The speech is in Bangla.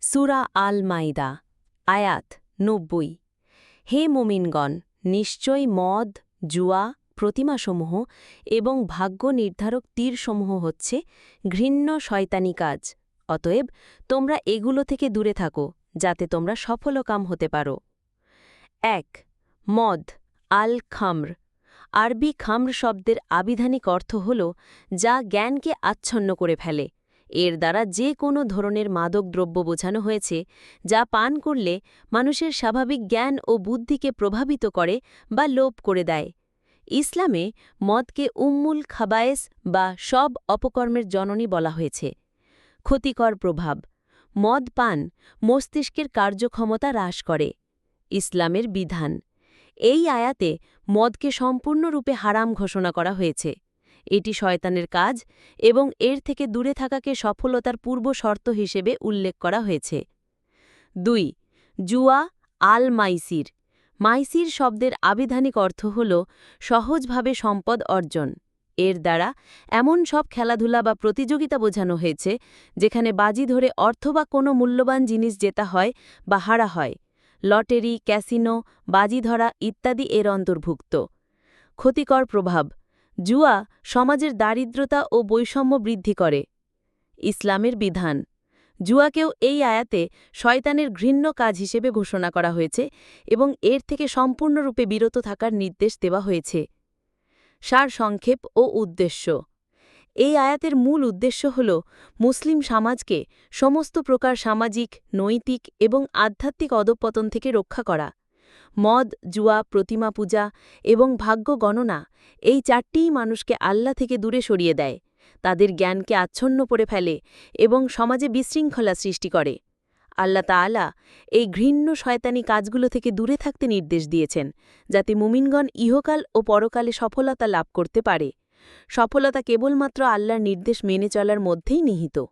সূরা আল মাইদা আয়াত ৯০। হে মুমিনগণ, নিশ্চয়ই মদ, জুয়া, প্রতিমাসমূহ এবং ভাগ্য নির্ধারক তীরসমূহ হচ্ছে ঘৃণ্য শয়তানি কাজ। অতএব তোমরা এগুলো থেকে দূরে থাকো, যাতে তোমরা সফলকাম হতে পারো। ১ মদ আল খামর। আরবি খামর শব্দের আবিধানিক অর্থ হল যা জ্ঞানকে আচ্ছন্ন করে ফেলে। এর দ্বারা যে কোনো ধরনের মাদক দ্রব্য বোঝানো হয়েছে যা পান করলে মানুষের স্বাভাবিক জ্ঞান ও বুদ্ধিকে প্রভাবিত করে বা লোপ করে দেয়। ইসলামে মদকে উম্মুল খাবায়েস বা সব অপকর্মের জননী বলা হয়েছে। ক্ষতিকর প্রভাব: মদ পান মস্তিষ্কের কার্যক্ষমতা হ্রাস করে। ইসলামের বিধান: এই আয়াতে মদকে সম্পূর্ণরূপে হারাম ঘোষণা করা হয়েছে। এটি শয়তানের কাজ এবং এর থেকে দূরে থাকাকে সফলতার পূর্ব শর্ত হিসেবে উল্লেখ করা হয়েছে। ২ জুয়া আল মাইসির। মাইসির শব্দের আবিধানিক অর্থ হল সহজভাবে সম্পদ অর্জন। এর দ্বারা এমন সব খেলাধুলা বা প্রতিযোগিতা বোঝানো হয়েছে যেখানে বাজি ধরে অর্থ বা কোনো মূল্যবান জিনিস জেতা হয় বা হারা হয়। লটারি, ক্যাসিনো, বাজি ধরা ইত্যাদি এর অন্তর্ভুক্ত। ক্ষতিকর প্রভাব: জুয়া সমাজের দারিদ্রতা ও বৈষম্য বৃদ্ধি করে। ইসলামের বিধান: জুয়াকেও এই আয়াতে শয়তানের ঘৃণ্য কাজ হিসেবে ঘোষণা করা হয়েছে এবং এর থেকে সম্পূর্ণরূপে বিরত থাকার নির্দেশ দেওয়া হয়েছে। সারসংক্ষেপ ও উদ্দেশ্য: এই আয়াতের মূল উদ্দেশ্য হল মুসলিম সমাজকে সমস্ত প্রকার সামাজিক, নৈতিক এবং আধ্যাত্মিক অধঃপতন থেকে রক্ষা করা। মদ, জুয়া, প্রতিমা পূজা এবং ভাগ্য গণনা এই চারটিই মানুষকে আল্লাহ থেকে দূরে সরিয়ে দেয়, তাদের জ্ঞানকে আচ্ছন্ন করে ফেলে এবং সমাজে বিশৃঙ্খলা সৃষ্টি করে। আল্লাহ তাআলা এই ঘৃণ্য শয়তানি কাজগুলো থেকে দূরে থাকতে নির্দেশ দিয়েছেন, যাতে মুমিনগণ ইহকাল ও পরকালে সফলতা লাভ করতে পারে। সফলতা কেবলমাত্র আল্লাহর নির্দেশ মেনে চলার মধ্যেই নিহিত।